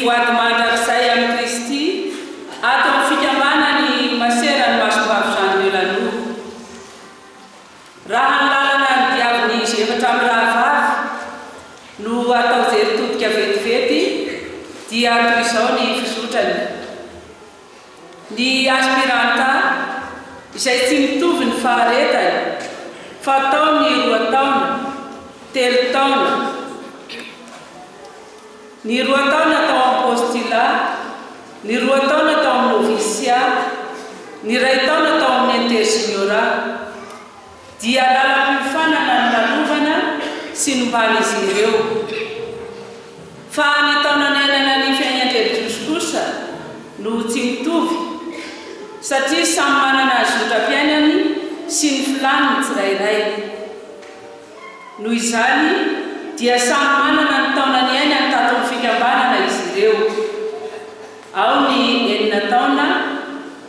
voady mandrakizay amin'ny Kristy ato amin'ny fikambanany masera ny masombavy Jean de Lanoux. Raha ny lalana ny diaviny izy efatra amin'ny rahavavy no atao jery todika vetivety dia toy izao ny fisotrany. Ny aspiranta izay tsy mitovy ny faharetany fa taony 2 taona, 3 taona. Ny 2 taona atao amin'ny postulat, ny 2 taona atao amin'ny noviciat, ny 1 taona atao amin'ny intersignorat. Dia lalam-pifanana ny lalovana sy nombany izy ireo. Fa ny taona nenana ny fiaingan-dreligiosy kosa no tsy mitovy satria samy manana ny zotra-piainany sy ny filaniny tsirairay. Noho izany dia samy manana ny taona ny ainany tato amin'ny fikambanana izy ireo. Ao ny 9 taona,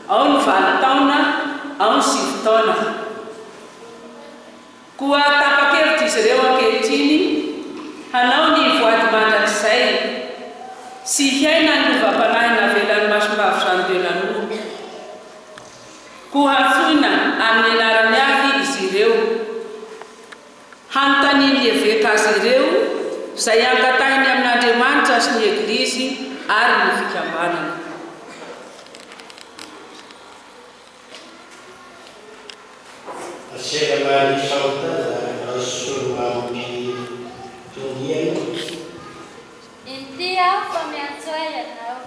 ao ny 8 taona, ao ny 7 taona. Koa tapa-kevitra izy ireo ankehitriny hanao ny voady mandrakizay sy hiaina ny lovam-panahina avelan'ny masombavy Jean de Lanoux. Koa hatsoina amin'ny anarany avy izy ireo. Hanontaniany eveka azy ireo izay ankatahiny amin'Andriamanitra sy ny Eglizy ary ny fikambanana. Masera mari sautana rasul mampi dunia. Intia pemiancoy now.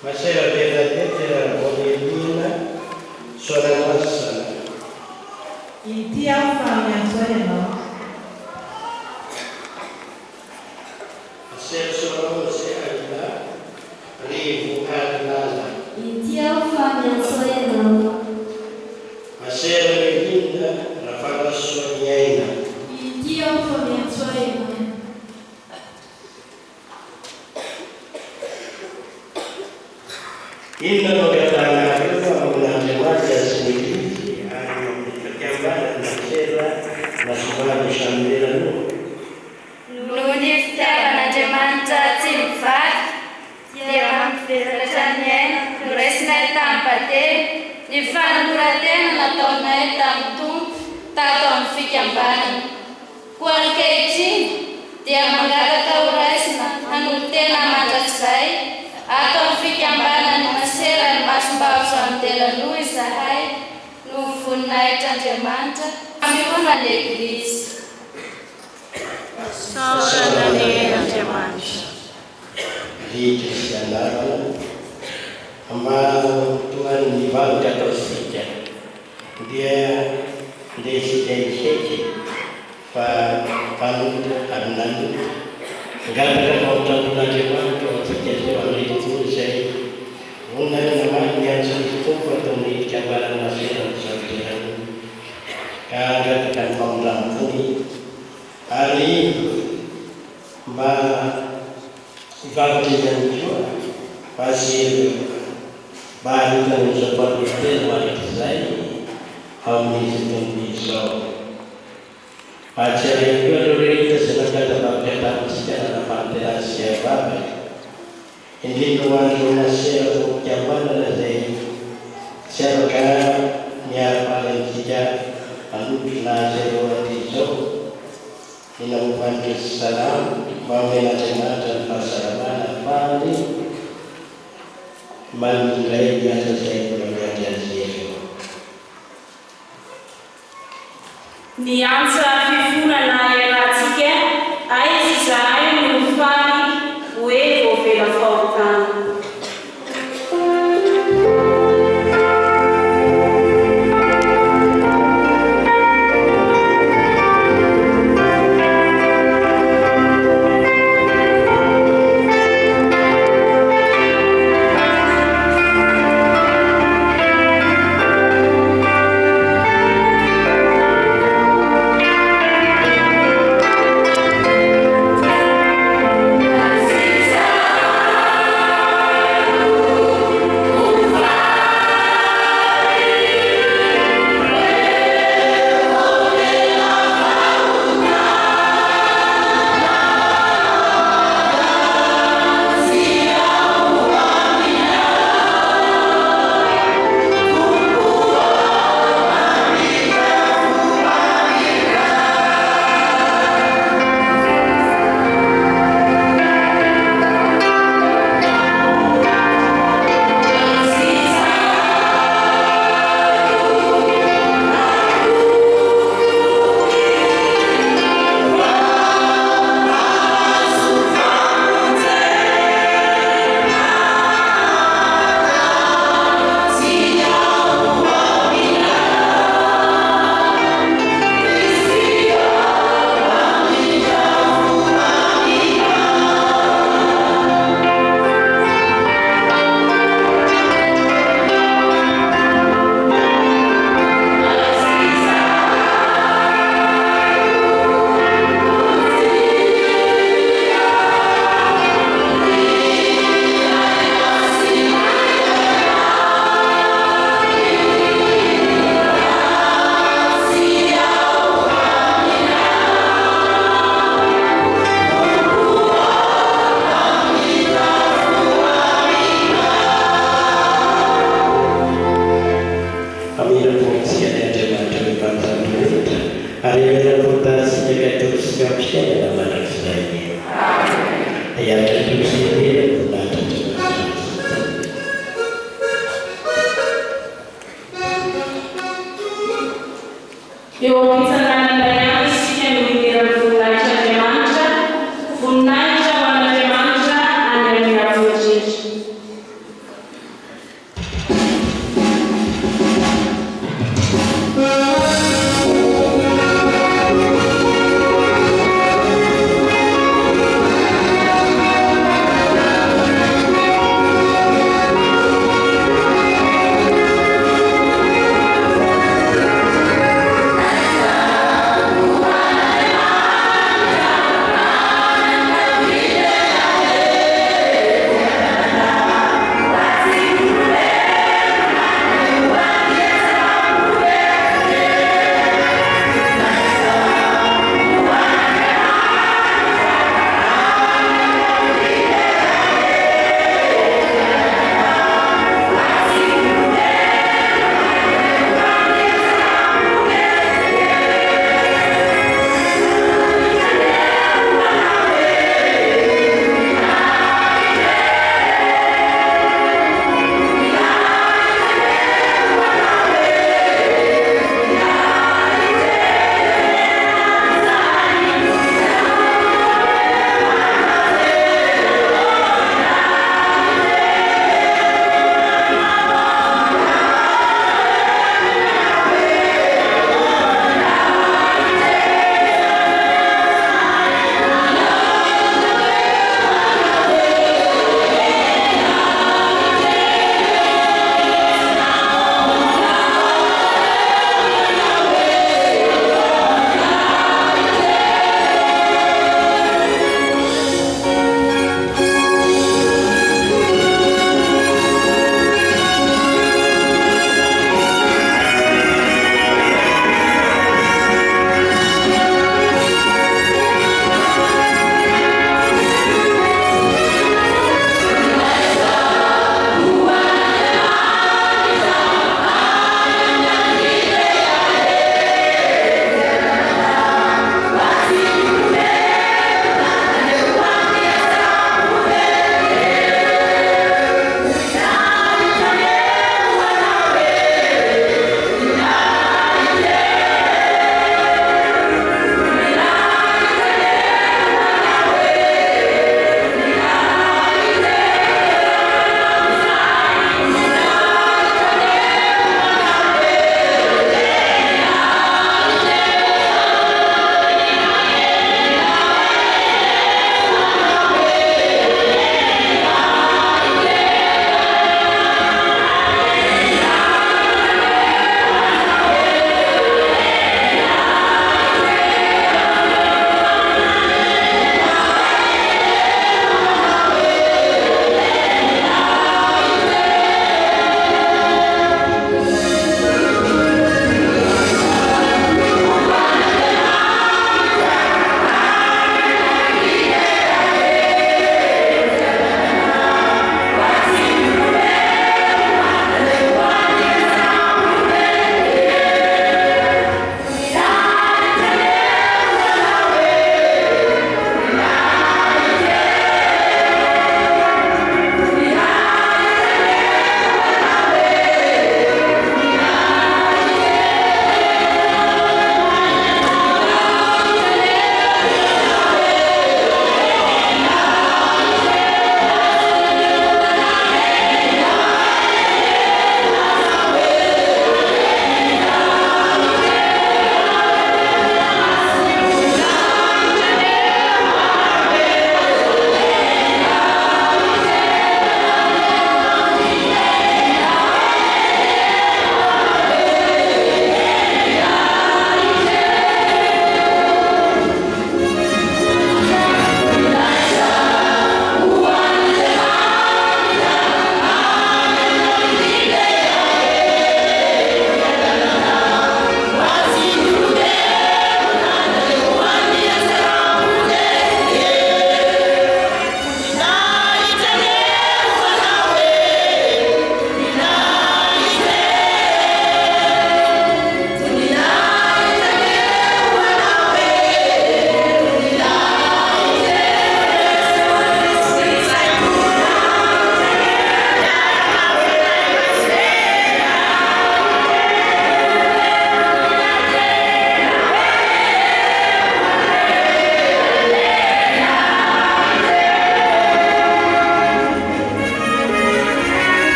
Masera beda bolehina seorang masa. Intia pemiancoy now. Masera seorang masa adalah ribu harlala. Intia pemiancoy now. Masera linda rafala sonyaina. Intia pemiancoy now. Inna mengatakan itu mengenai sendiri yang perkembangan masera masombavy Jean de Lanoux. Nuni fitiavan'Andriamanitra tsy mivady dia mampivelatra ny aina noraisinay tamin'ny bately ny fanamoran-tena nataonay tamin'ny tompo tato amin'ny fikambanana. Koa ankehitriny dia mangataka ho raisina hanolotena mandrakizay ato amin'ny fikambanany masera ny masombavy Jean de Lanoux izahay no voninahitran'Andriamanitra amin'ny fomba ny Eglizy. Di Kristianarana Tuhan dibawa Katolik dia desik panut anan gara-gara orang Tuhan kalau terjadi orang itu saya mengenai namanya itu pertemuan gambaran masyarakat saudara kagak orang ini hari Ibadah juga pasir baru dan seperti itu mari saya kami sedang bisa acara itu dari kesenangan dapat kita secara pantai siapa ini tuan Indonesia untuk zaman dari siapa yang paling tidak anu nasi roti Inamukan salam Mawina jemaat dan pasaran Fali Mandulai biasa saya berbahagia siapa Nianza fifuna na yelatika aizi zahay nufani uevo vela fautana.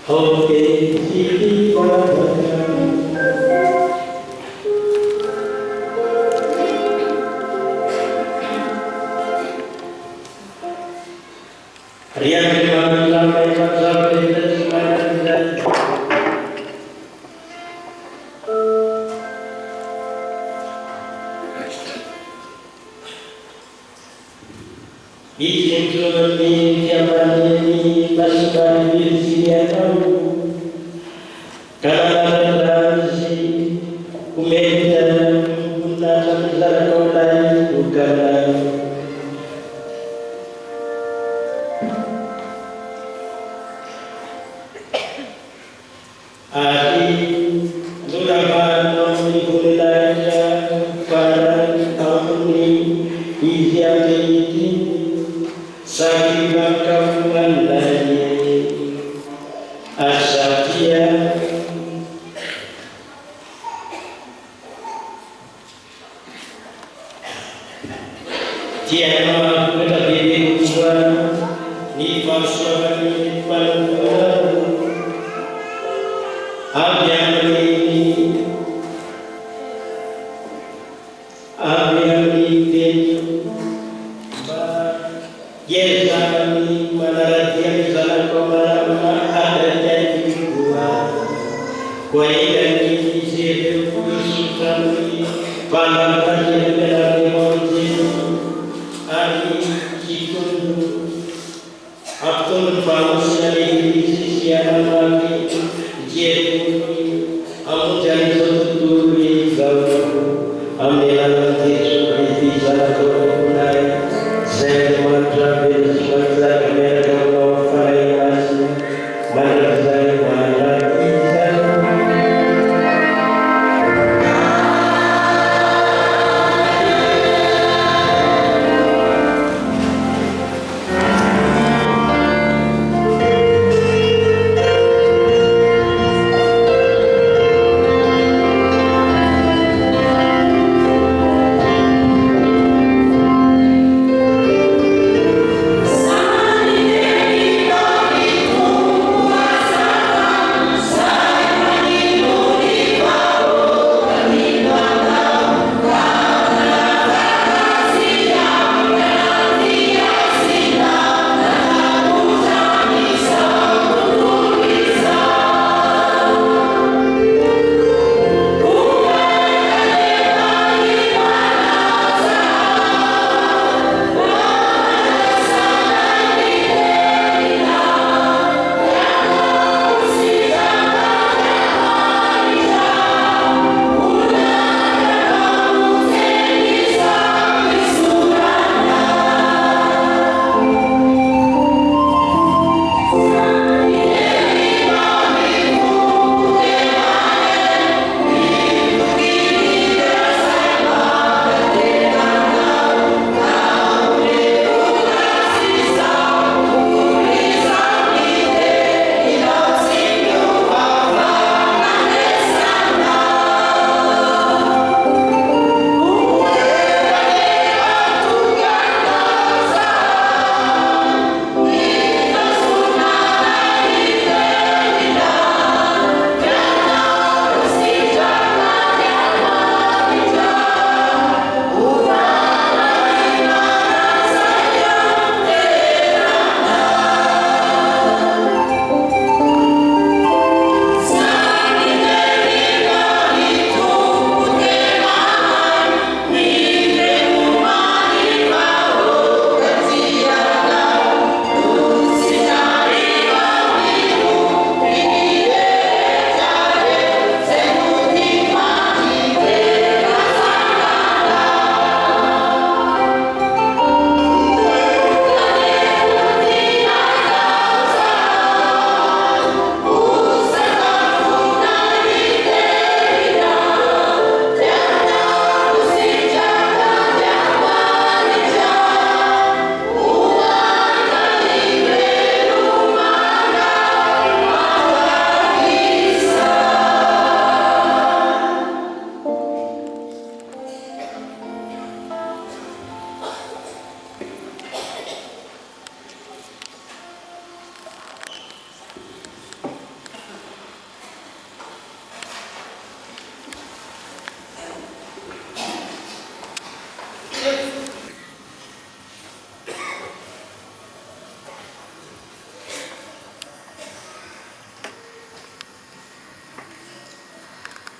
Sa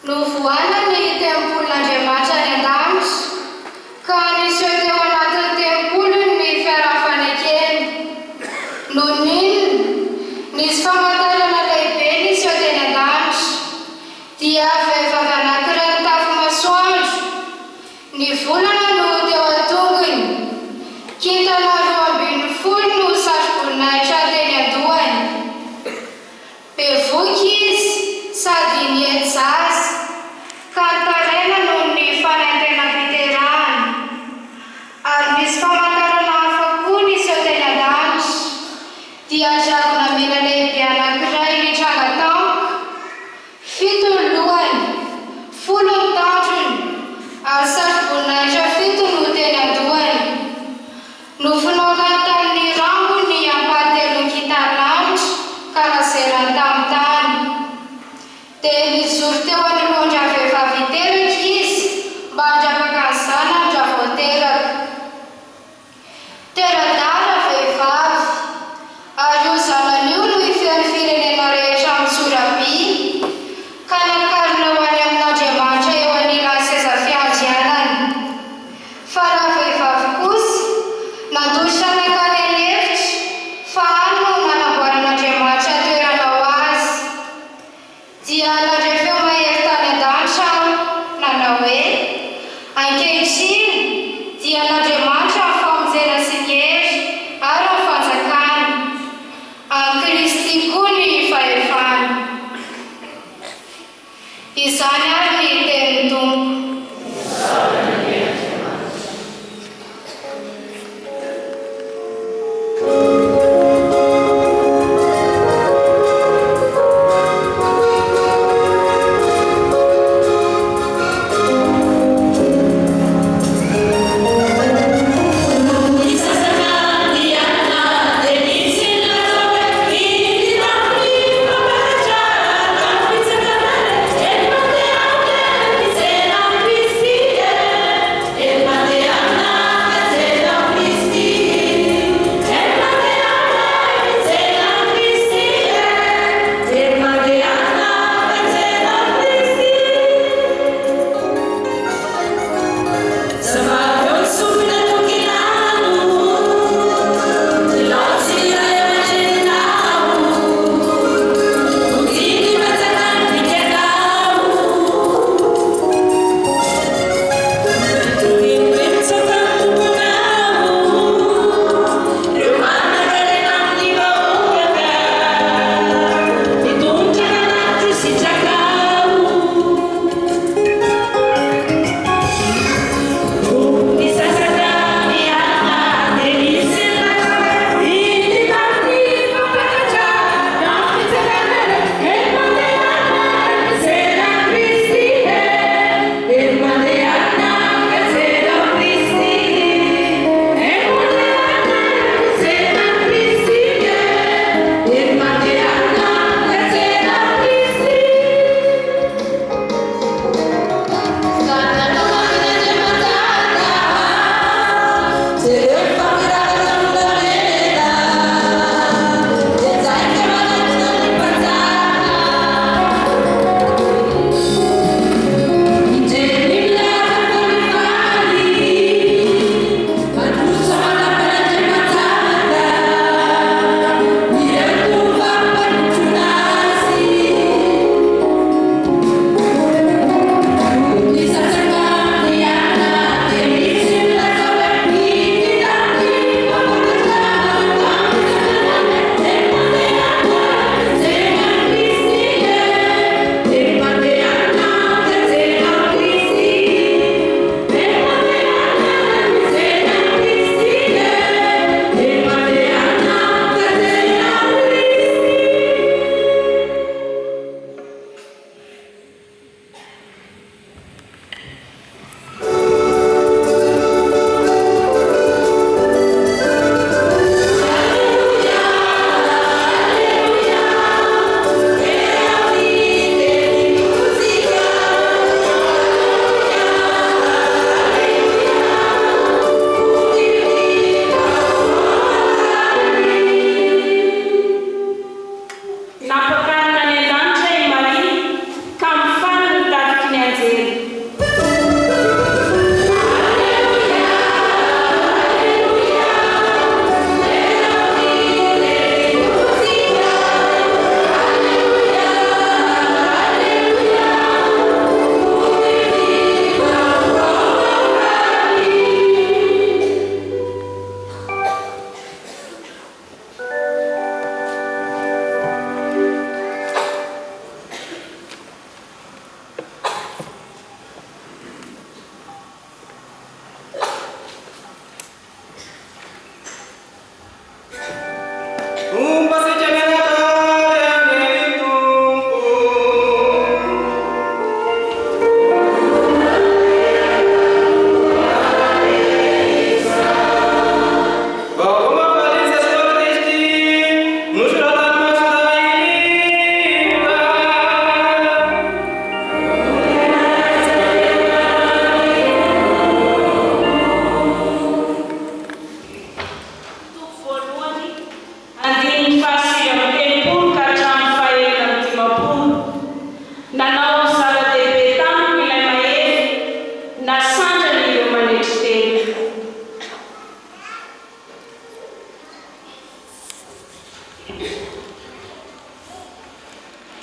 Novoanany tempolin'Andriamanitra any an-danitra ka niseho teo anatin'ny tempoly ny fiarahafanekeny. Noho n'iny nisy famantarana lehibe niseho teny an-danitra dia vehivavy anankiray mitafy masoandro. Ny volana no teo an-tongony, kintana 12 no satroboninahitra teny an-dohany. Bevoky izy sady niety zaza ka nitaraina noho ny fanaintenam-piterahany. Ary misy famantarana hafa koa niseho teny an-danitra dia dragona mena lehibe anankiray nitranga tampoka, 7 ny lohany, 10 ny tandrony ary satroboninahitra 7 no teny an-dohany. Nofonaonany tamin'ny rambo ny ampahatelon'ny kintaran'anitra ka nazerany tamin'ny tany. Dia nijoro teo anoloana vehivavy teraka izy mba handrapaka ny zanany raha vao teraka. Tera-dara vehivavy ary io zanany io no ifehan'ny firenena rehetra amin'ny Soraby ka nakarina ho any amin'Andriamanitra eo anilan'ny seza fiandrianany. Fa raha vehivavy kosa nandositra nakany an-hevitra fa any no nanamboaran'Andriamanitra toerana ho azy. Dia nandrefeo mahery tany an-danitra nanao hoe ankehitriny dia n'Andriamanitra ny famonjena sy ny hery ary ny fanjakany, any Kristy koa ny fahefana. Izany ary ny tenin'ny Tompo.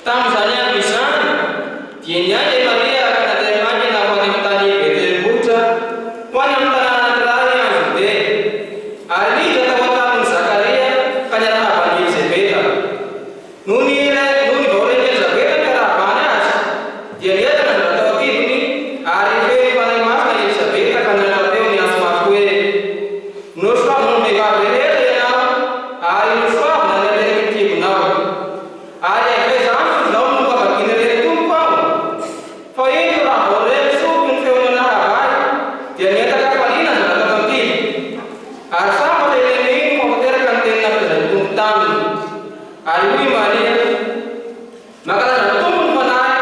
Tamu'izany izany dia niany Maria ka natemany na ho any amin'ny tany Betelebotra ho any amin'ny tanàna anankiray Anjode. Ary niditra tao an-tanin'i Zakaria ka niarahaba an'i Elizabeta. Noho ny vahoren'i Elizabeta niarahaba azy dia nientana ny natao an-kibony ary feno fanahy masina i Elizabeta ka nanateo ny antso mafy hoe nosoavina ny vehivavy rehetra ianao ary nosoavina ny ateraka ny kibonao. Ary avezany izao no mivavakiny ireto tompo aho. Fa iny raha vao reny soky ny feonana habay dia nientaka faliana ny natao an-kibo. Ary samy lehilehibe iny mampateraka ny tenina ampizainy tompo taminy. Ary hoy Maria, mankalaza tompo ny fanahy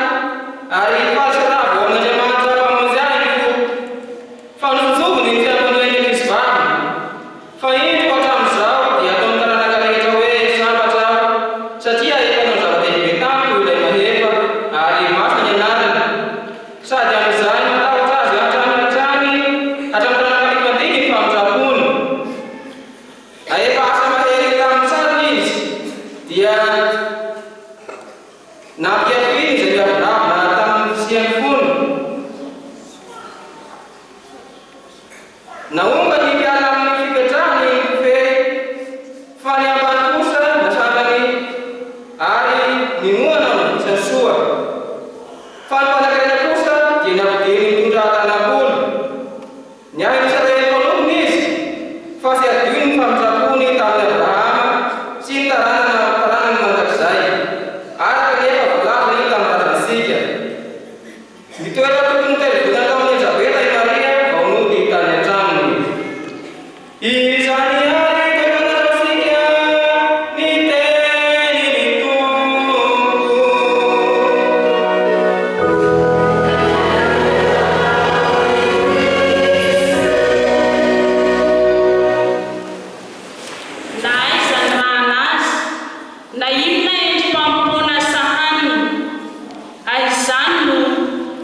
ary falsy raha vao amin'Andriamanitra mpamonjy ahy ny fo. Fa nojobony ny fiantonany Kristy vaviny. Fa iny ho hatramin'izao dia atao amin'ny taranaka rehetra hoe sambatra satria efa nanao zava-dehibe tamiko ilay mahefa ary masina ny anarany. Sady amin'izany matahotra azy hatrany hatramin'ny taranaka mifandiny ny famonjam-pony. Efa asa mahery tamin'ny tsara izy dia nampiafiny izay mpiavinavina tamin'ny fisiany fony. Naomba ny mpiala amin'ny fipetrahany ny fe fa ny ambany kosa nasangany ary nimoana ny isany soa. Fa ny mpanankarena kosa dia navidiny mitondra tanam-boly. Niahy ny Israely mpanominy izy fa sy adino ny famonjam-pony tamin'ny Abrahama sy ny taranany mandrakizay. Araka nefa voalazana iny tamin'ny razantsika. Nitoetra tokony televizina tamin'ny Elizabeta i Maria vao nody tany an-tranony. Izany ary tokanatsika ny teny ny Tompo. Na aiza ny mahanazy, na inona endrim-pamompona sahaniny, aizany no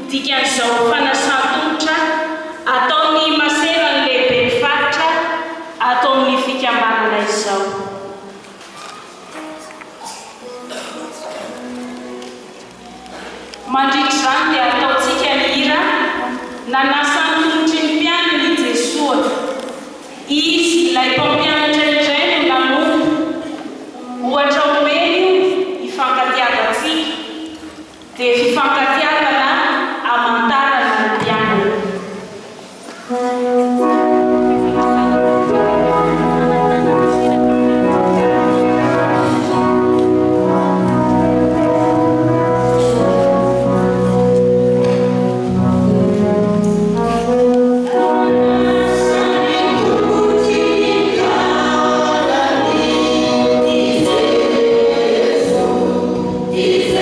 dikan'izao fanasan-tongotra ataony maserany lehibe ny faritra atao amin'ny fikambanana izao. Mandritra izany dia ataontsika ny hira nanasan'ny tongotry ny mpianany i Jesosy. Izy ilay mpampianatra indray no nanompo. Ohatra omeny io hifankatiavantsika dia fifankatiavana amantarana ny mpianana. Is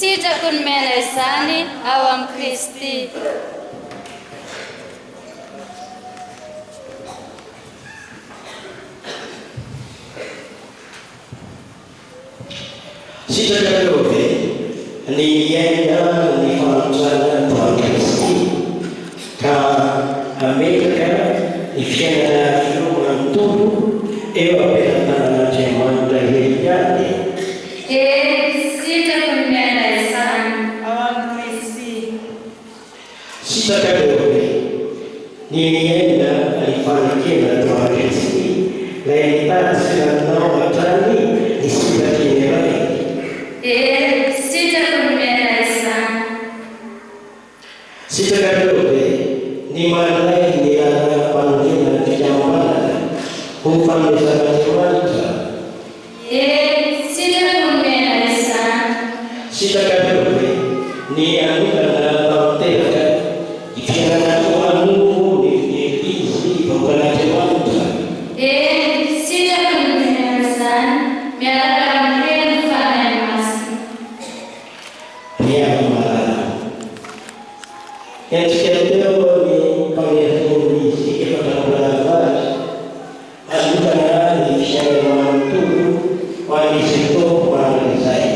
sitrako ny miaina izany ao amin'ny Kristy. Sitraka lobe ny miaina ny fahamonjana tao amin'ny Kristy ka ametraka ny fiainana filomana mitono eo ampelantanan'Andriamanitra ihany. Sitrako ny miaina izany ao amin'ny Kristy. Sitraka lobe ny miaina ny fanekena tao amin'ny Kristy ilay mitady filanao hatrany ny sitraky ny iray. Sitrako ny miaina izany. Sitraka lobe ny mandray ny ara-panorenana ny fikambanana ho fanomezan'Andriamanitra. Sitrako ny miaina izany. Sitraka lobe ny anokana tanteraka ny fiainana toan'olo ny Eglizy vahoakan'Andriamanitra. Sitrako ny miaina izany miaraka amin'ny Reny fanahy masina. Riano malala. Endrika teo ny mpameriny izy efatramolavary manokana ny fiainana manontolo ho an'izy toko manan'izay.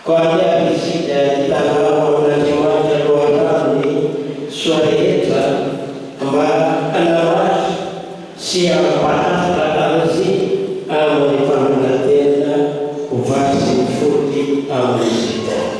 Ko andiaby izy dia hitanao amin'Andriamanitra loharano soa rehetra mba hanamahy sy hampahafaka azy amin'ny famonjena ho vasy ny fody amin'izy tao.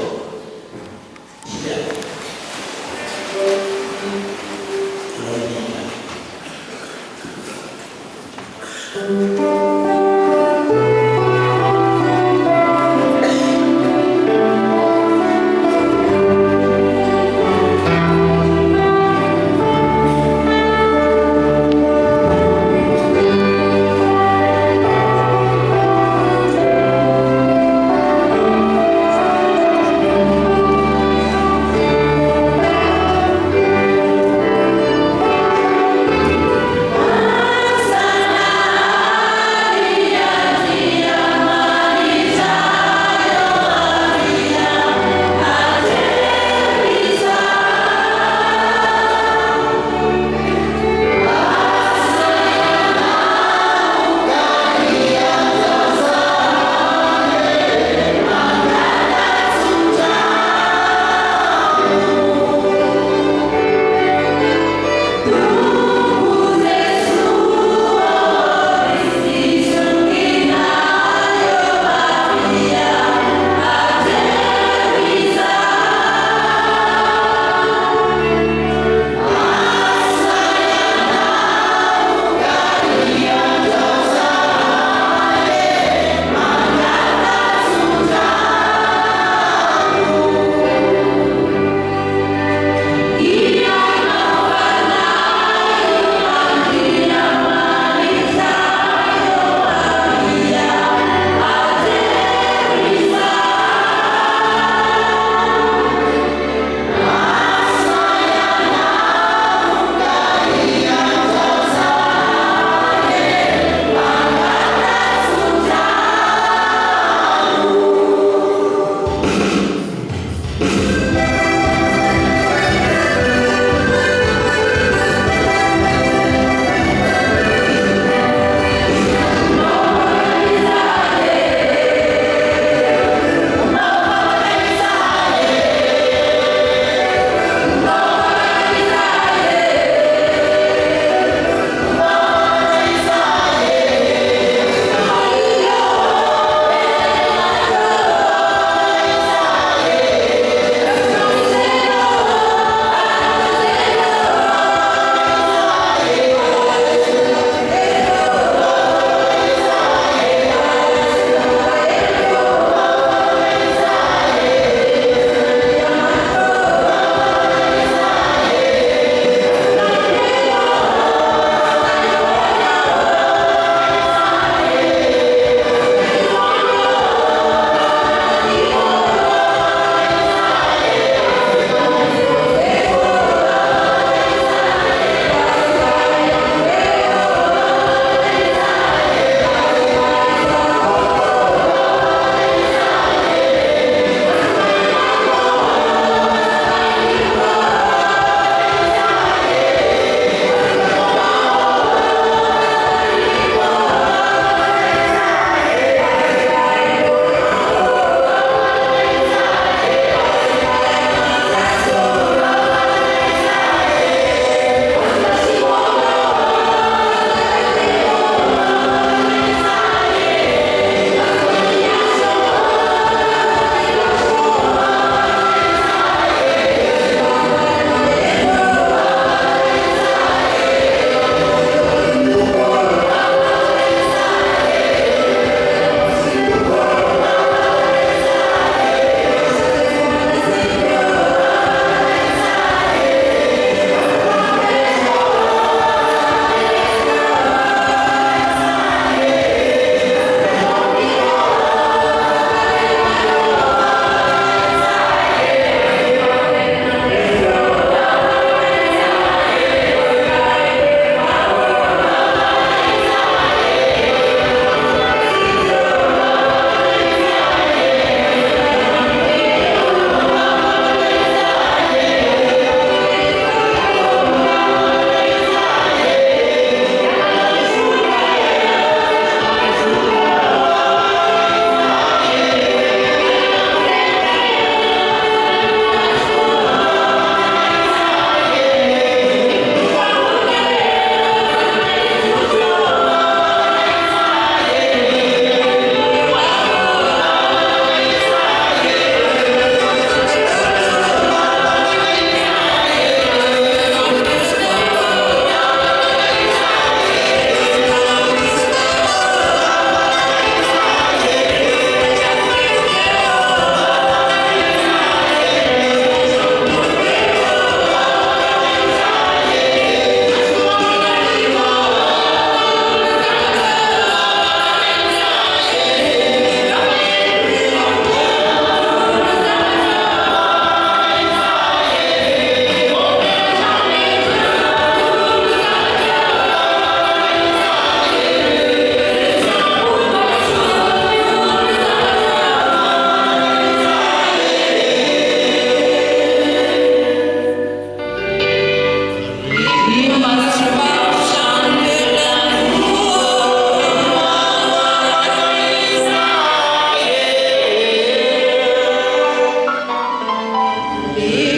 Bye.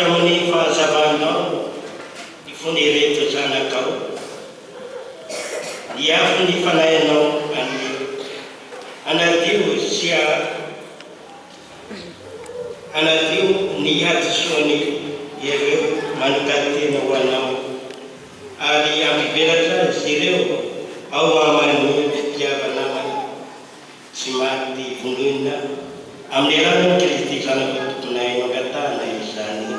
Mafia amin'ny fahazavanao ifonereto zanakao diafy ny fanahinao anadio sia anadio ny hadisoany ireo manokatena ho anao ary ampivelatra izy ireo ao amany fitiavana sy maty vonona amin'ny alalan'i Kristy zanaka tomponay mangatana izany.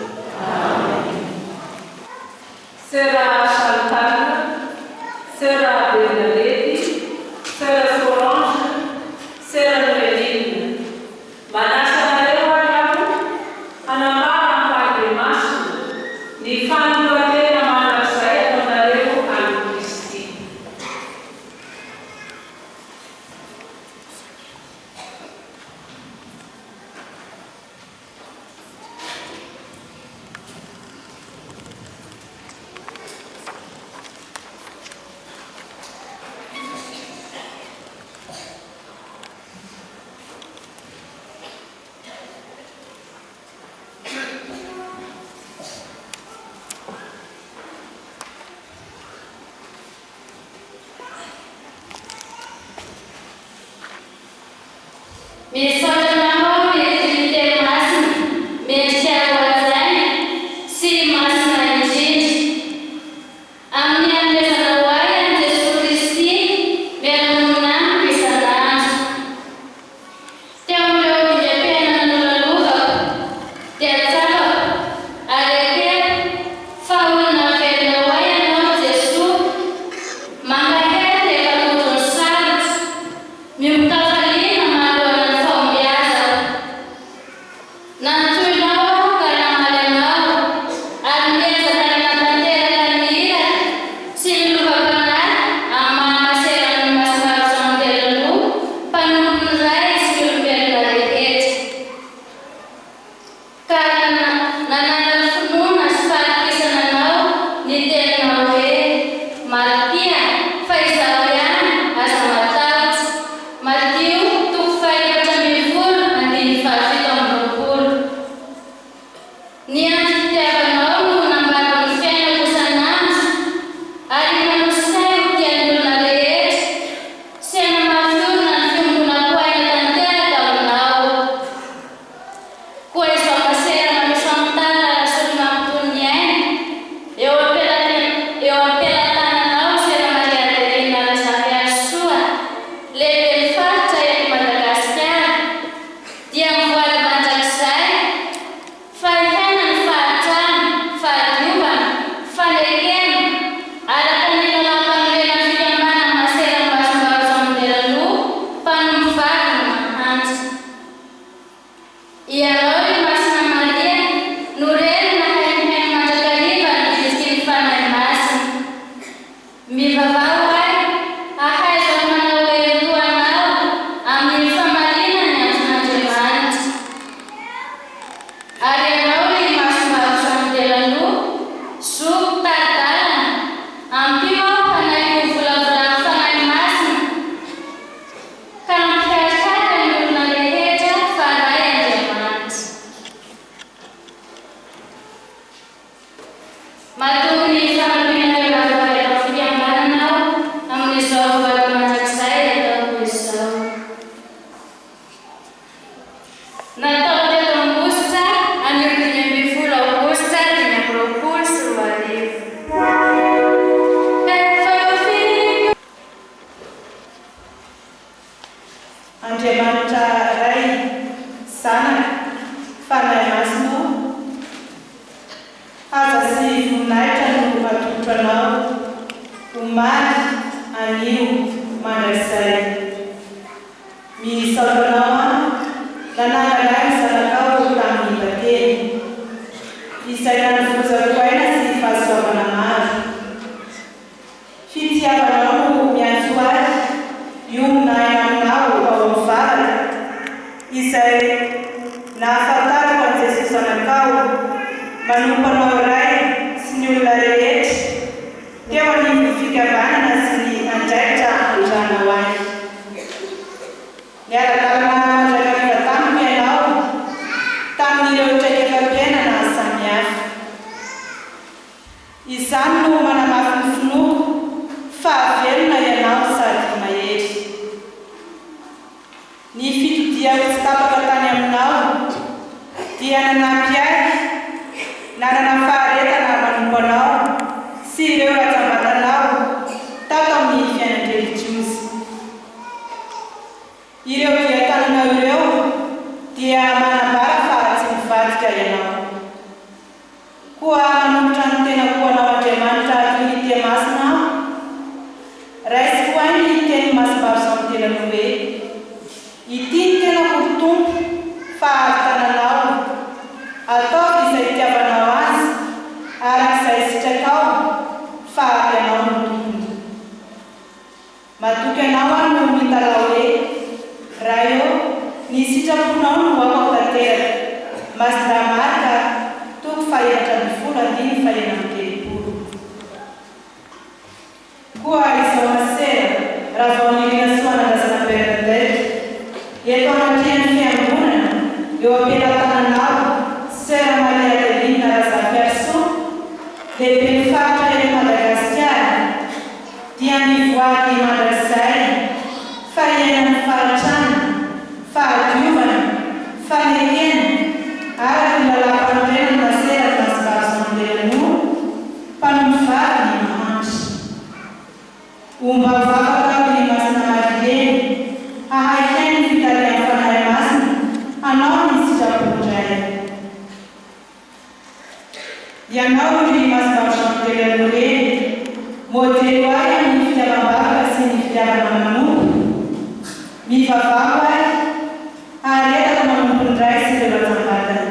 Sera Chantal, Sera Bernadette, Sera Solange, Sera Noeline. Manasa nareo ato hanambara ny fahadimasina ny fanontena mandrakizay ataonareo any Kristy. Tamiro Teka Pena na Samia. Izany no manamafy ny finoko fa avelona ianao sady mahery. Ny fitodia ho tsy tapaka tany aminao dia nanampy ahy, nanana faharetana manompo anao sy ireo rajam-batanao tato amin'ny fiainana religiozy. Ireo dia tananao ireo dia manambara fa tsy mivadika ianao. Koa manombotra ny tena koanao Andriamanitra Trinité Masina, raisiko ahy ny teny Masimbavy zao mitelany hoe ity ny tena kortompo fa avy tananao, ataovy izay itiavanao azy arak'izay sitrakao fa avy anao no tompony. Matoky anao aho no mitalao hoe raha eo ny sitraponao no hoakao tanteraka. Masindamarika toko faheratra ny folo andiny fahenana amby telopolo. Koa izao masera raha vao nirina sy manandrazana Bernadette eto anatrehany fiangonana eo am-pelam-tananao Sœur Maria Adeline Razafiarson, lehibe ny faritra eto Madagasikara, dia nivoady mandrakizay fa iainany faratrana, fahadiovana, fanekena araky ny lalam-panorenany masera Masimbavy zao mitelany mpanomivavy ny mahantra. Omba vavaka amin'ny masina marileny, ahaikai ny fitalian'ny fanahy masina, anao ny sitrapondray. Ianao ny Masimbavy zao mitelany reny, modelo ahy amin'ny fitiavam-bavaka sy ny fitiavana manompo, mivavako ahy, aretaka manompondray sy ireo rajam-batana.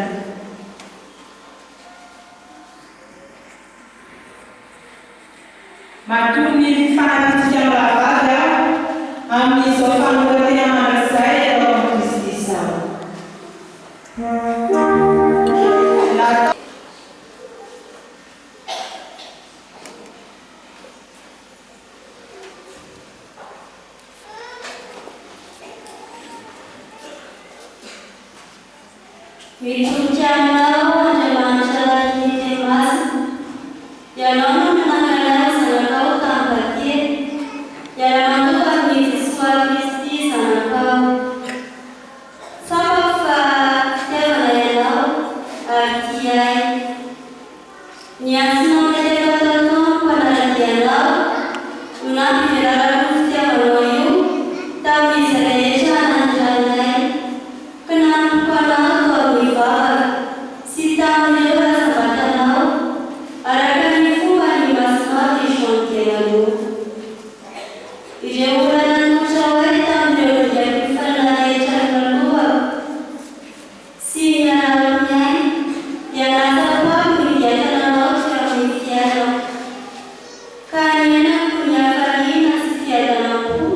Matoy ny fananitsika miravavy aho amin'izao fanoratena mandrakizay eo amin'ny Kristy izao. Mitondra aminao Andriamanitra Trinité Masina, ianao no nanangalanao zanakao tamin'akely, iara-mandoka amin'ny Jesosy Kristy zanakao. Tsapako fa fitiavana ianao ary tia ahy. Niantsinao meteka tato mpanaraky ianao no nampivelarako ny fitiavanao io tamin'izy rehetra nanandranay. Kanampoko anao tao amin'ny vavaka sy tamin'ireo rajam-batanao araka ny fomba ny Masimbavy Jean-Pierre. Ireo olana notra hoe tamin'ireo diam-pifanana rehetra nalohako sy nianarako ny ahy dia natsako ako ny diatananao sy amin'ny fiainako. Ka niainako ny hafaliana sy fiadanako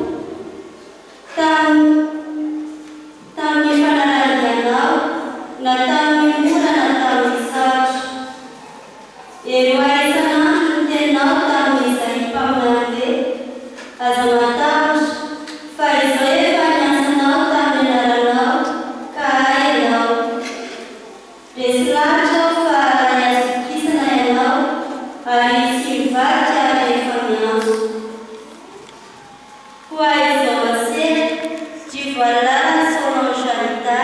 tamin'ny fananarianao na tamin'ny mora na tamin'ny sarotra. Ero ahy isan'andro ny tenao tamin'izay mpaminandy aza matahotra fa izao efa niasanao tamin'ny anaranao ka ahy ianao. Resy lavitra aho fa niazokisana ianao ary tsy mivadika rehefa miantso. Koa izao masera tsy voalala Solange Janita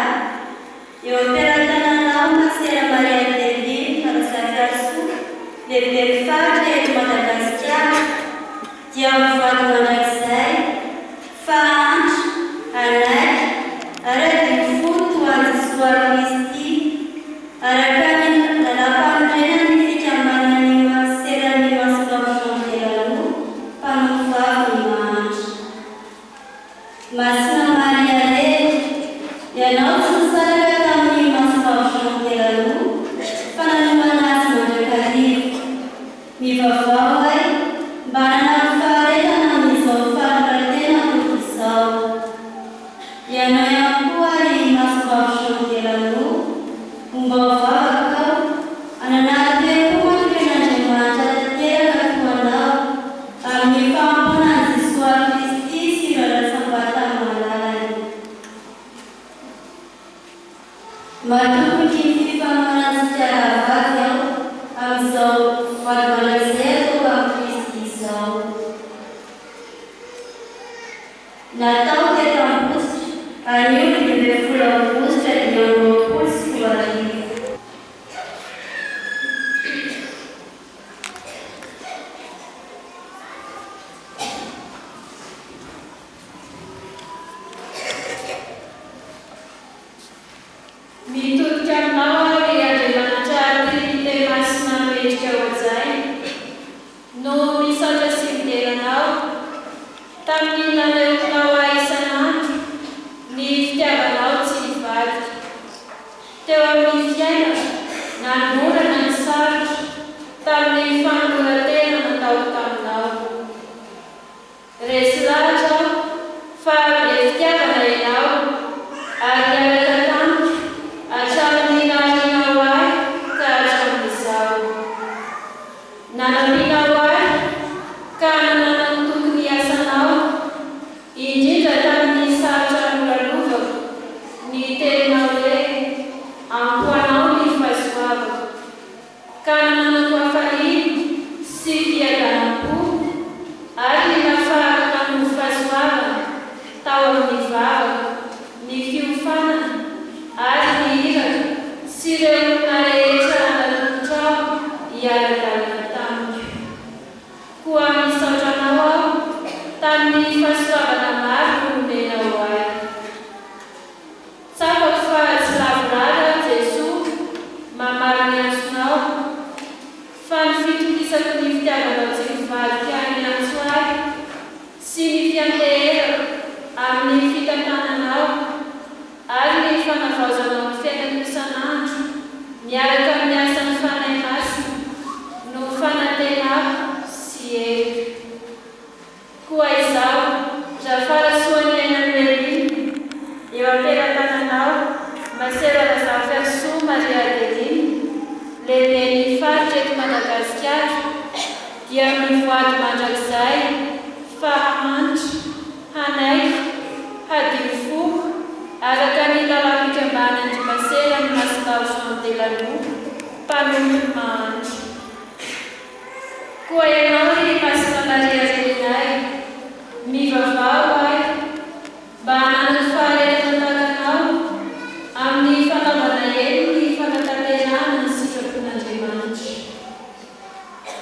eo am-pelam-tananao Masera Maria Adeline Razafiarson, lehibe ny faritra eto Madagasikara, dia mivady mandrakizay fa antitra, anaky, araky ny folo toan'ny Jesosy Kristy, araka ny lalam-panorenany fikambanany Maserany Masimbavy Jean-Pierre, mpanomivavy ny mahantra. Masina Maria Lely, ianao tsy nisaraka tamin'ny Masimbavy Jean-Pierre fa nanomana azy mandrakariva. Mivavao ahy mba nanao faharetana amin'izao no misaotra sy mideranao tamin'ny naleonao isan'andro ny fitiavanao tsy hivadika teo amin'ny fiaina nanomorana ny sarotra tamin'ny fanoloran-tena natao taminao resy lahatra fa be fitiavana ianao ary niaraka tamiko hatramin'ny nahalianao ahy ka hatramin'izao nanampianao ahy ka nanana ny tokony asanao indrindra tamin'ny sarotra nolalovako ny teninao hoe ampoanao ny fahasoavako ka nananako hafaliana sy fiadanam-po ary nafahako tamin'ny fahasoavana tao amin'ny vavako ny fiofanana ary ny hiraka sy ireo narehetra natokotrao hiara-dalana tamiko koa misaotranao aho tamin'ny fahasoavana maro nomenao ahy tsapako fa tsy lavorara Jesoa mamaro ny antsonao fa ny fitokisako ny fitiavanao tsy mivadika ny antso ahy sy ny fianteherako amin'ny fitantananao ary ny fanavaozanao ny fiainana isan'andro miaraka amin'ny asan'ny fanahy masina no fanantenako sy hery koa izao rafara soany ainan'Elina eo am-pelantananao maserana Zafiasoa Maria Adeline lehibe ny faritra eto Madagasikara dia mivoady mandrakizay fa hamanitra hanaiky hadiny araka ny lalàm-pikambanany masera ny masinao Jean-Delano mpanomony mahandro koa ianao ny masina Maria Zelinay mivavao ahy mba hanana faharetana takanao amin'ny fanaovana eny ny fanatanterahana ny sitrapon'Andriamanitra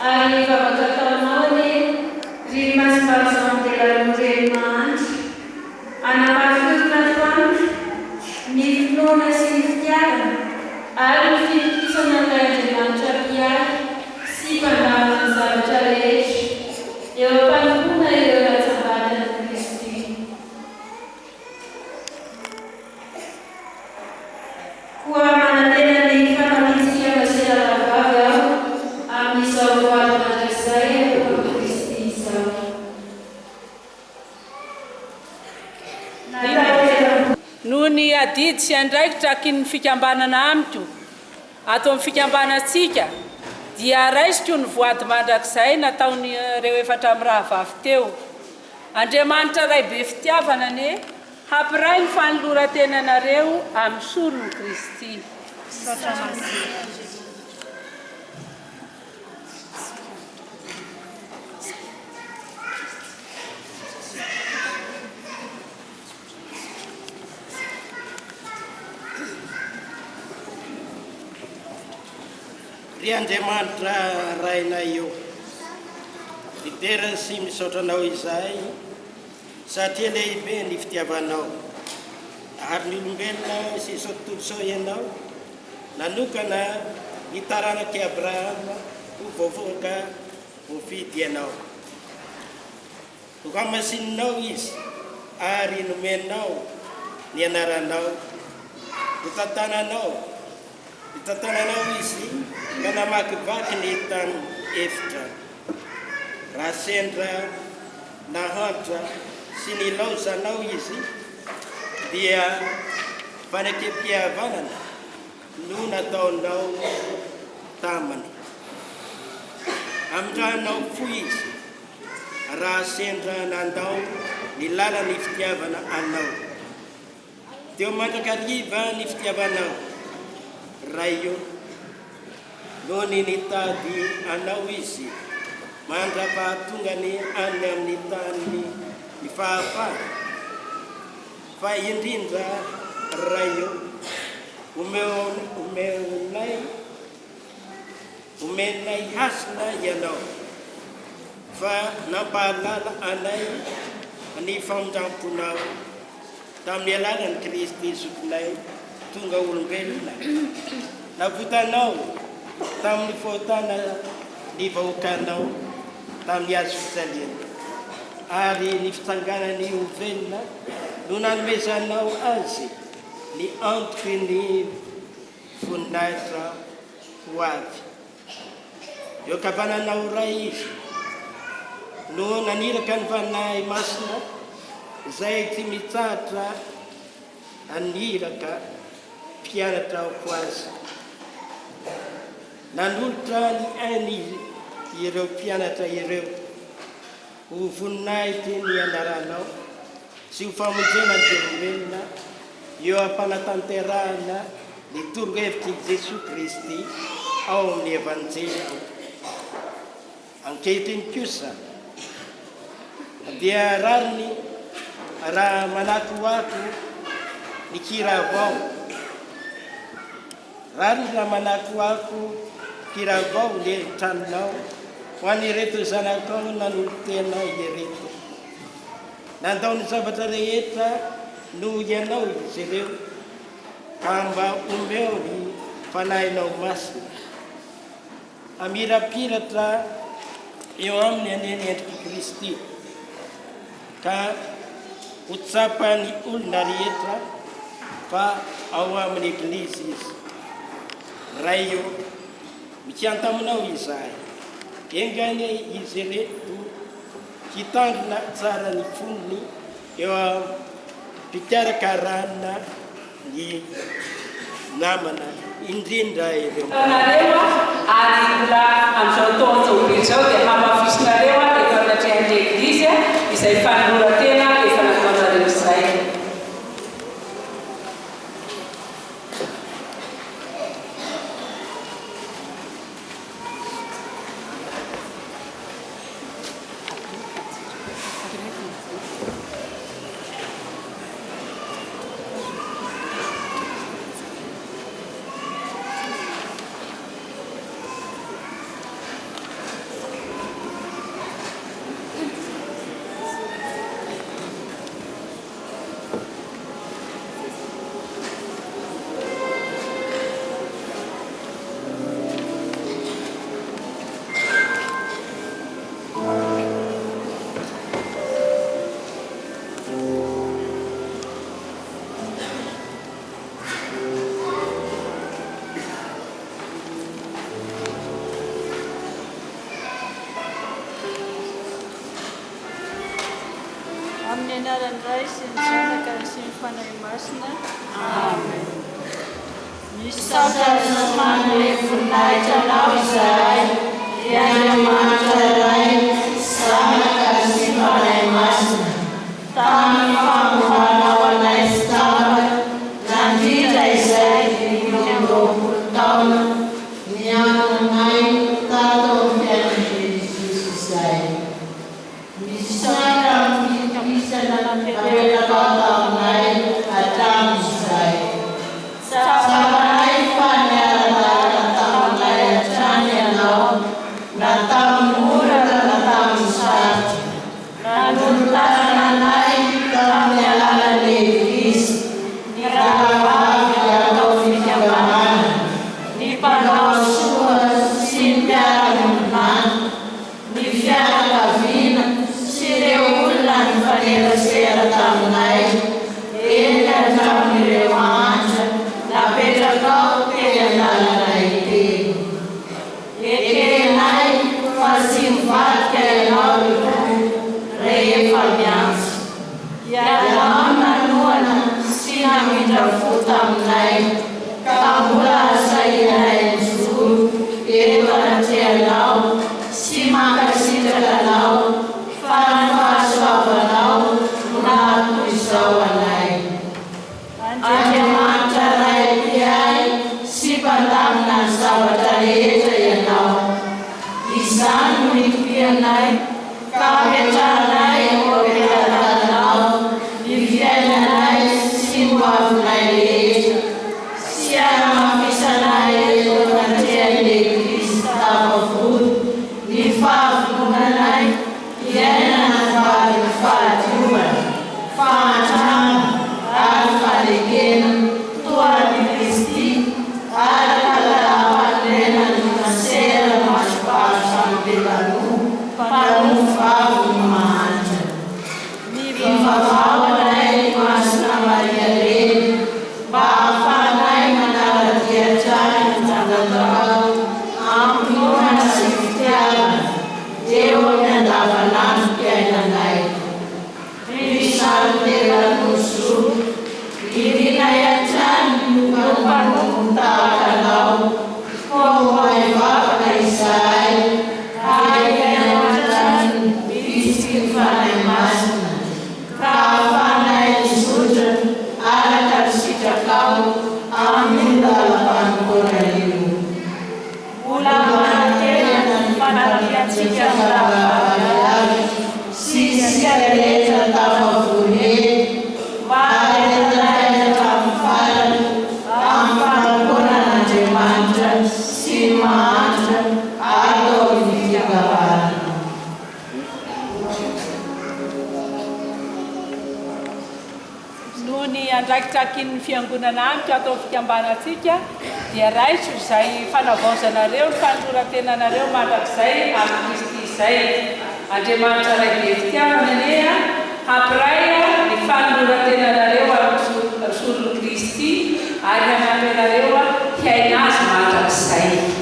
ary mivavaka taonao ane ry masinao Jean-Delano reny mahandro anamafirina tamiko ny finoana sy ny fitiavana ary ny fitokisana ilay Andriamanitra mpiary sy mpandamina ny zavatra rehetra eo am-panompoana ireo ratsam-batana Kristy. Koa manantena ny fanamitsika masera vavy aho amin'izao voady mandrakizay eo Kristy izao. Noho ny adidy sy andraikitra akin'ny fikambanana amiko ato amin'ny fikambanantsika dia raisiko ny voady mandrakizay nataony reo efatra amin'ny rahavavy teo. Andriamanitra ray be fitiavana ane hampiray ny fanoloran-tenanareo amin'ny sorony Kristy. Ry Andriamanitra rainay io iterany sy misaotranao izay satria lehibe ny fitiavanao ary ny olombelona sy izao tontolo izao ianao nanokana ny taranaky Abrahama ho voavoaka ho fidy ianao okamasinonao izy ary nomenao ny anaranao itantananao izy ka namakivaky ny tany efitra raha sendra nahantra sy ny laozanao izy dia fanekempihavanana no nataonao tamany amindranao fo izy raha sendra nandao ny lalany fitiavana anao teo mandrakariva ny fitiavanao ray io noho ny nitady anao izy mandra-pahatongany any amin'ny tany ny fahafana fa indrindra ray io omenay hasina ianao fa nampahalala anay ny famondramponao tamin'ny alalany Kristy zokinay tonga olombelona navotanao tamin'ny fotana ny vahoakanao tamin'ny azo fijaliana, ary ny fitsanganany ovelona no nanomezanao azy ny antoky ny voninahitra ho avy. Eo kavananao ray izy no naniraka ny fanahy masina izay tsy mitsahatra aniraka mpianatra ao ko azy. Nanolotra ny ainy ireo mpianatra ireo ho voninahity ny anaranao sy ho famonjena ny velombelona eo ampanatanterahana ny torohevitry Jesosy Kristy ao amin'ny evanjely. Ankehitriny kosa dia rariny raha manakoako ny kiravao, rariny raha manakoako kiravao le tranonao ho an'ireto zanakao nanolotena ireto. Nandao ny zavatra rehetra no ianao izy ireo ka mba omeo ny fanahinao masina, amirapiratra eo amin'ny aneny endriky Kristy ka ho tsapany olona rehetra fa ao amin'ny eglizy izy. Ray io mikiantaminao izahay, engany izy reto hitandrina tsara ny fonony eo mpikarakarana ny namana indrindra ireo. Nareo ary mbola amin'izao taon'izao be zao dia hamafisinareo efa anatrehany eglizy izay fanolora-tena efa nataonareo izay. Amin'ny anaran'ny Ray sy ny Zanaka sy ny Fanahy Masina. Amen. Misaotra sy manome voninahitra anao izahay, Andriamanitra Ray, Zanaka sy Fanahy Masina. Tamin'ny famohanao anay sy tamana, nandritra izay 20 taona, niananay tato amin'ny fiainan'i Jesosy izay. Misaotra napetraka taminay hatramin'izay. Sabanay fa niara-dala taminay hatrany ianao, na tamin'ny orana na tamin'ny sarotra. Nanolotana anay tamin'ny alalan'ny eglizy, ny rahavavy atao fikambanana, ny mpanao soa sy ny mpiara-monina, ny fianakaviana sy ireo olona nifanerasera taminay, eny hatramin'ireo andro napetrakao teny analanay teny. Ekenay fa sy mivadika ianao rehefa miantso. Ianao nanoana sy namindra fo taminay, ka mbola asainay ny zoro eto anatrehanao sy mankasitraka anao fa ny fahasoavanao nato izao anay. Andriamanitra Ray Piay sy mpandamina ny zavatra rehetra ianao. Izany no nitokianay ka ametrahanay eo ampelantanao ny fiainanay sy ny hoavinay rehetra, sy hanamafisanay eto anatrehan'ny eglizy tafavory, ny fahavononanay iainana vady ny fahadiovana, fahantrana ary fahalekena toan'ny Kristy araka lahapanirena ny masera masopahatrano belanoa Andraikitrakin'ny fiangonana amiko atao fikambanantsika dia raitro izay fanavaozanareo ny fanoratenanareo mandrakizay amin'ny Kristy izay. Andriamanitra ray be fitiavana anie hampiray ny fanoratenanareo amin'ny solon'i Kristy ary hanampy anareo hiaina azy mandrakizay.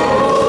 Oh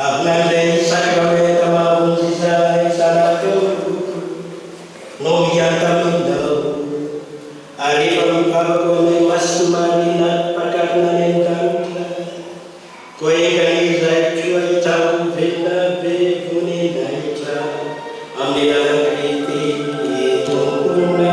Avnandai sakramenta mavunzisai salatu Nomiantamindo Aripa mipapakone masumarina pakarnanentanta Koeganiza chua itamu vena vevunina ita Amnila kriti itunguna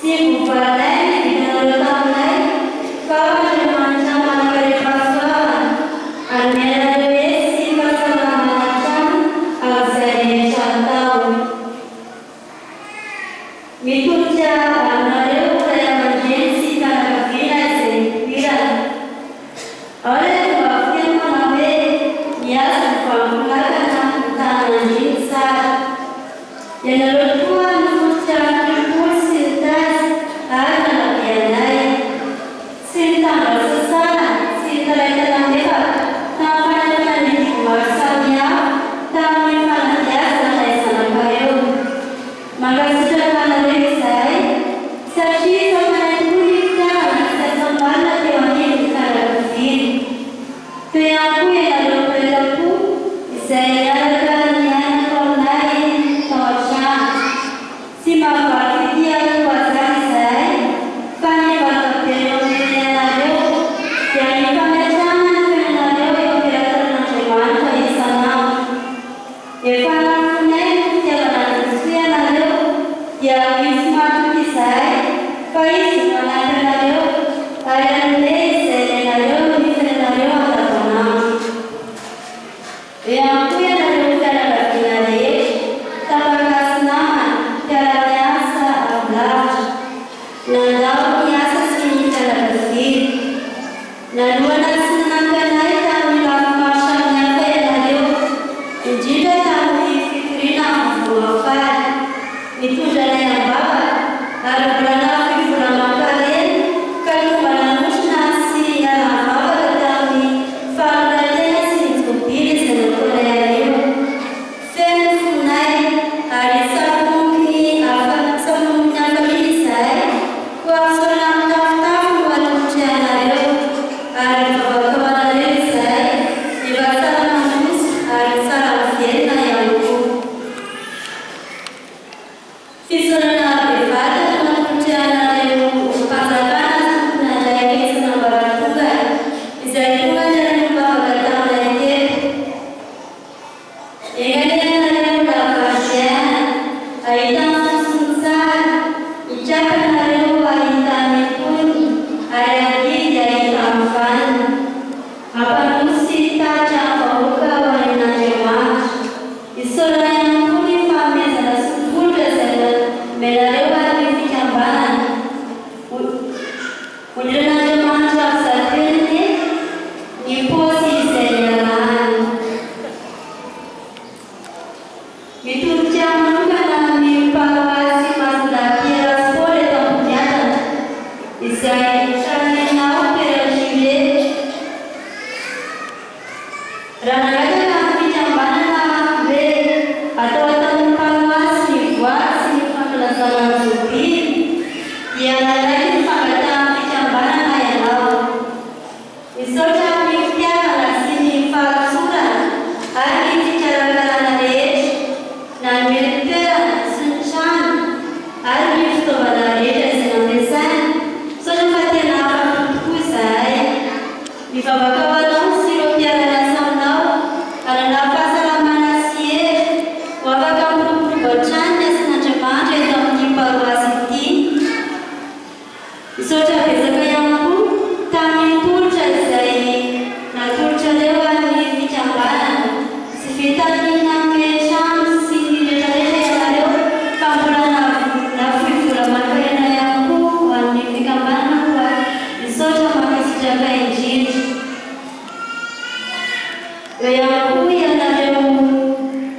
Siku kwa laini, Nalohana sy nanankanay tamin'ny lafomaro samihafa ianareo, indrindra tamin'ny fikoriana voafaly. Mitondra anay am-bava ary mbola nafy vola mankarena ka nomba nanosina sy niara-mivavaka tamin'ny fanoratena sy nijobily izay nataonay anio. Feno fonay ary safomonky afamily izahay koa asorana amin'ny tafotafo no atolotra anareo ary mivavakamanareo izahay efa tsara mandroso ary tsara miverina ihany koa. Fisorana bevata no atolotra anareo mpanjakana sy tompona andraika isan'ambaratonga izay tonga niara-mivavaka taminay teto. Enganenareo lavaziana ahitana fosiny tsara, itrakanareo ahitana empony ary amidy ahitana vanina. Ampanosy tatra vahoaka ho an'Andriamanitra. Isaorana ihany koa ny fanomezana sy ny vola izay menareo ary ny fikambanana. Oniran'Andriamanitra ampizatoenany ny paosy izay niarahany. Mitodika manokana amin'ny paroasy Masindapiera Sport eto Ambodiatana izay tranenao Peraljuillet. Raha nangataka amin'ny fikambanana hoe atao ataon'ny paroasy ny voary sy ny fankalazana ny jobily dia nalaiky ny fangatahan'ny fikambanana ianao. Misaotra amin'ny fitiavana sy ny fahatsorana ary ny fikarakarana rehetra na ny meri-toerana sy ny trano ary ny fitaovana rehetra izay nampiasaina. Misaotra fa tena afaka tokoa izahay. Mivavaka ho anao sy ireo mpiara-miasa aminao hanana fahasalamana sy hery ho afaka miroborobo hatrany ny asan'Andriamanitra eto amin'ny paroasy ity. Misaotra betsaka ihany koa tamin'ny tolotra izay natolotrareo amin'ny fikambanana sy fitadiana amin'ny trano sy ny rehetrarehetra ianareo fa mbola nafoy vola mankarena ihany koa ho an'ny fikambanana koa. Misaotra mankasitraka indrindra. Eo ihany koa ianareo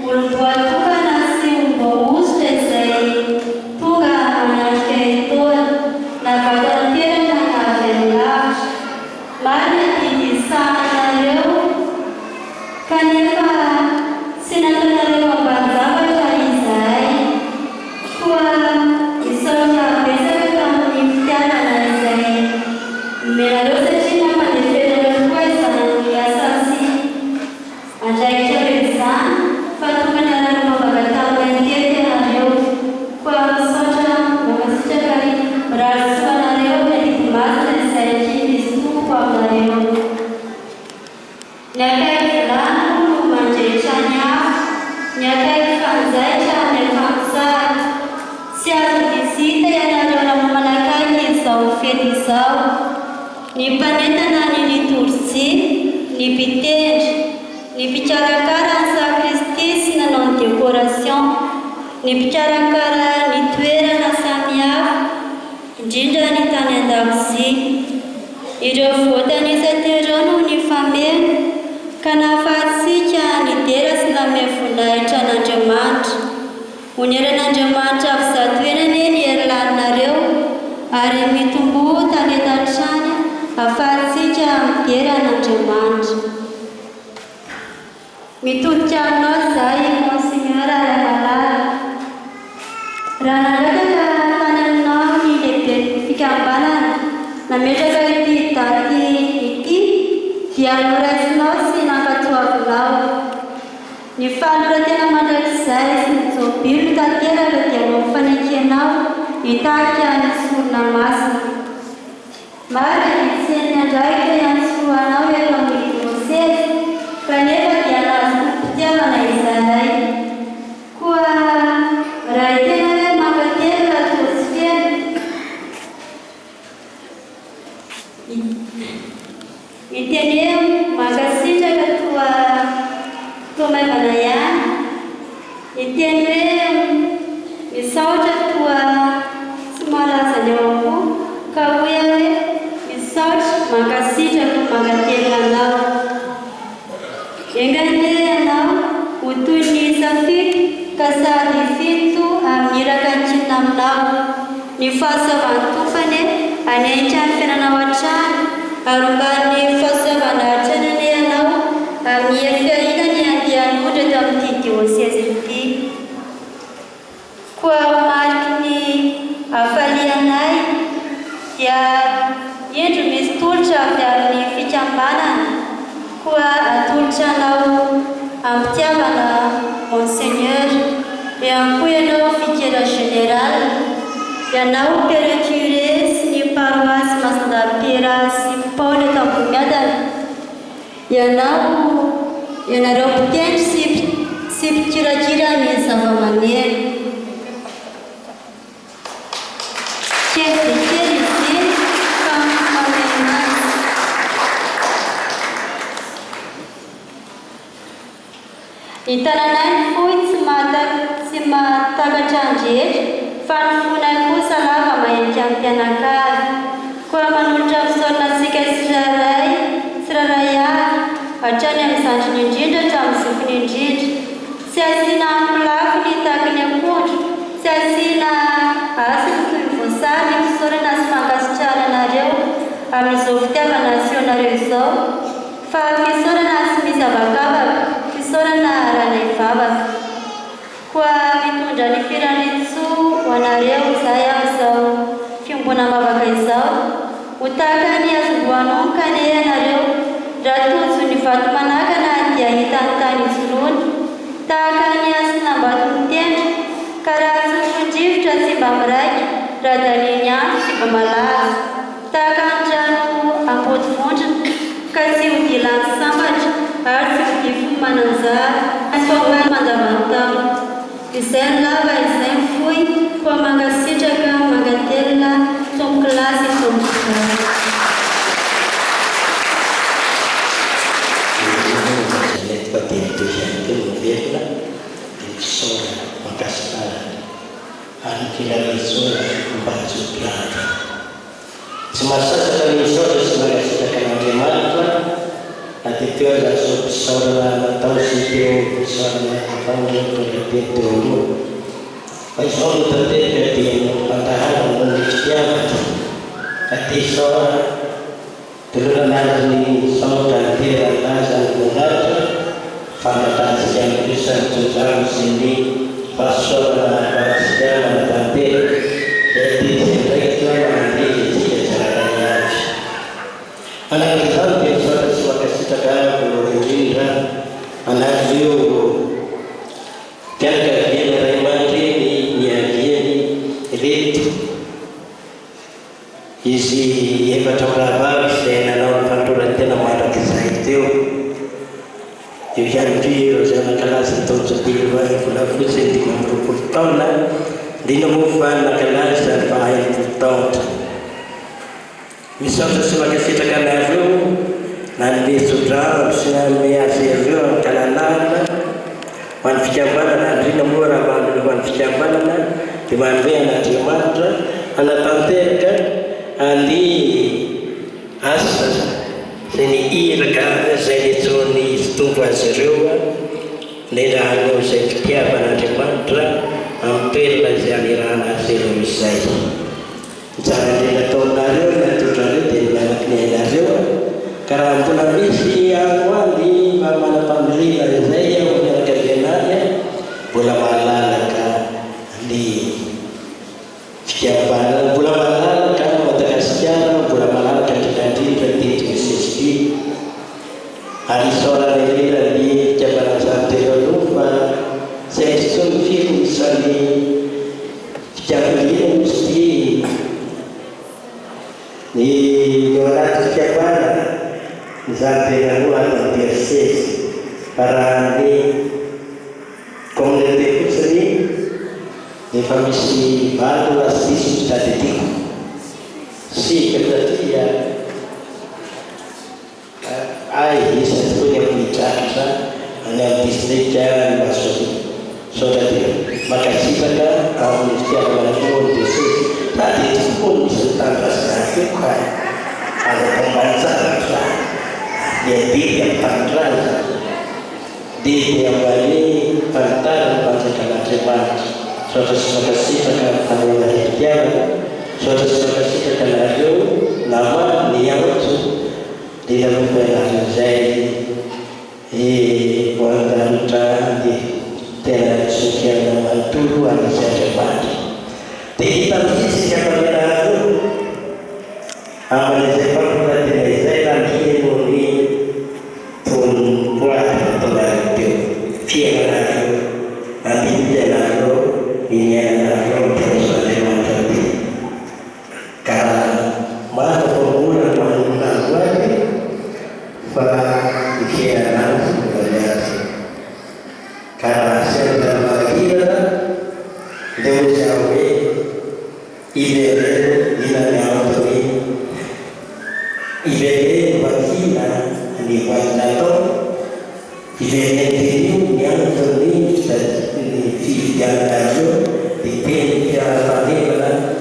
olom-boatokana sy olom-boaositra izay tonga manatrika etoana na vato an-toerana na avy any lavitra. Marina didy sahanareo kanefa tsy nataonareo ambanin-javatra izahay. Koa misaotra betsaka tamin'ny fitiavana izay menareo satria nampandeferanareo koa izany asa sy andraikitra reo izany fa tonga niara-mivavaka taminay teto ianareo. Koa misaotra mankasitraka mirary soanareo ny didimasina izay kidy sy tompo aminareo. Ny akaiky vilany no mandrehitra ny hafa, ny akaiky fanjaitra ny afanosary. Tsy azo vizita ianareo raha manakaiky izao fety izao. Ny mpanentana ny liturjia, ny mpitendry, ny mpikarakara ny sakristy sy nanao ny décoration, ny mpikarakara ny toerana samihafa, indrindra ny tany an-dakozia. Ireo voatanisa teo no ny fameno ka nahafahatsika ny dera sy lamevonahitra an'Andriamanitra. Oniran'Andriamanitra ampizatoenany ny hery laninareo ary mitombo talenta hatrany ahafahatsika midera an'Andriamanitra. Mitodika aminao izahay Monsignora Ramalala. Raha nangataka tany aminao ny lehibe fikambanana nametraka ity daty ity dia noraisinao sy nankatoavinao. Ny fanoratena mandrakizay sy ny jobily tanteraka dia mampifanekenao hitahaka ny sorona masina. Marina itseny andraikitra iantsoanao eto amin'ny diosesy kanefa dia nahazo tompom-pitiavana izahay. Koa raha tena hoe mankatera tozy feno iteny mankasitraka toa maivana ihany. Iteny hoe misaotra toa tsy malaza ny ao koa ka hoe misaotra mankasitraka Engane ianao ho toy ny safito ka sady fito amin'iraka antsina aminao. Ny fahasoavan'ny tompany anaitra ny fiainanao hatrany ary mbany fahasoavana hatranany ianao amin'ny fiainany andehan'ondra eto amin'ity diosèse ity. Koa mariky ny hafalianay dia indro misy tolotra avy amin'ny fikambanana koa atolotranao ampitiavana Monseigneur ihany koa ianao vicaire général, ianao père curé sy ny paroisse Masindahy-Piera sy Paul eto Amboniadana, ianareo mpitendry sy mpikirakira ny zava-maneno. Chef de service ny tananay fohy tsy mahatakatra andrehetra fa ny fonay kosa lava mahenika amin'ny mpianakavy. Koa manolotra fisaorana antsika tsiraray avy hatrany amin'ny zandriny indrindra hatramin'ny zokiny indrindra. Tsy asiana amplafy ny tahaky ny akondro, tsy asiana asy ny toy ny voasary ny fisaorana sy fankasitrahanareo amin'izao fitiavana aseonareo izao, fa fisaorana sy misy avakavaka, fisaorana ranay vavaka. Koa mitondra ny firanitso ho anareo izahay amin'izao fiombona mavaka izao, ho tahaka ny azomboanoka ny ianareo raha tojo ny vato manakana dia hitany tany isolony, tahaka ny asinam-bato mitendry ka raha tsofon-drivotra tsy mba miraiky raha daliny andro tsy mba malaza, tahaka ny rano ampodivondrona ka tsy ho dilany sambatra ary tsy ho difo mananjara asoavany mandavan-tao. Izay lava izay mifohy koa mangasitraka mangatelina tombo kilasy tombo tsara. Tsy mahasasaka ny misaotra sy mangasitraka n'Andriamanitra nateo azo fisaorana natao sy teo fisaorana afan'ireo teo aloha. Fa izao no tanteraka dia fantahana noho ny fitiavatra ka te saora tolorana azy ny saotra tera laza ny voninahitra fantatantsika amin'ny Kristy Jojamo sy ny fahasoavana fahasitrahana tanteraka izay dia ndraiky mandeha tsararay azy. Anazy izany dia misaotra sy makasitraka voalohany indrindra anazy io mpianakaviana ray aman-dreny ny aviany reto izy efatra mirahavavy izay nanao ny fantorantena mandraka izay teo. Io ihany koa ireo zanakalazy taonja telo any volafotsy 15 taona indrindra moa fa nakalazy zany fa 20 taona. Misaotra sy makasitraka anazy eo na ny mesodrano sy nanome azy ireo amin'ny kalalana ho an'ny fikambanana, indrindra moa raha manome ho an'ny fikambanana dia manome an'Andriamanitra anatanteraka ny asa izay ny iraka izay niatsoany tompo azy ireo indrindra haneo izay fitiavan'Andriamanitra amin'ny toerana izay anirahana azy ireo izay. Tsara indrindra ataonareo natodrareo dia mianaky ny ainareo ka raha mbola misy ahoany mba manam-pamirina izay ao mianakavianany mbola mahalalaka ny fitiavanana, mbola mahalalaka Madagasikara, mbola mahalalaka indrindrandrindra teto SSD ary isaorana indrindra ny fitiavana zany teo aloha fa tsy aizy tsony ny fiko isany fitiavan'ina izy ny eo anaty fitiavana izany tena moa atao diocèse raha ny communauté fotsiny efa misy valo asisy mitadidiko sika satria isany koa ny ampihitraritra any amin'ny district Masory saotra dia makasipaka ao amin'ny fitiavana koa ny diocèse na dia tokoa misy tandrasinazy eko ka azo atao mbany tsara dia biby amin'ny tanindrazana diawali pantaran pancakan suatu kasih akan hari kiamat suatu kasih akan ada nama niat di dalam perjalanan saya buatan di telah sekian nama tujuan saya dapat di dalam siapa berlalu amal saya pernah tidak saya nanti ini pun buat terlalu tiada nanti jalan ini adalah terus ada macam karena mana pemula buat pikiran sebenarnya karena saya dalam lagi jauh jauh ide yang ini ide wakina di waknato ide ini yang terlihat di jalan di pikiran tadi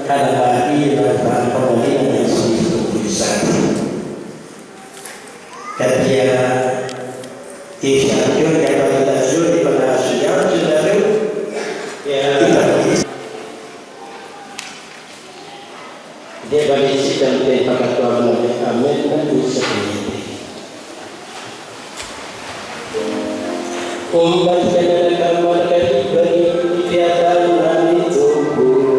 ada lagi dan kemudian yang susah ketika isyarat yang pada suri pada sejarah sudah ya dia bagi sidang pakai Tuhan amin dan bisa Umbat pada kamar kaki bagi tiada nani tubuh.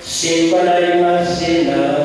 Simpanai masina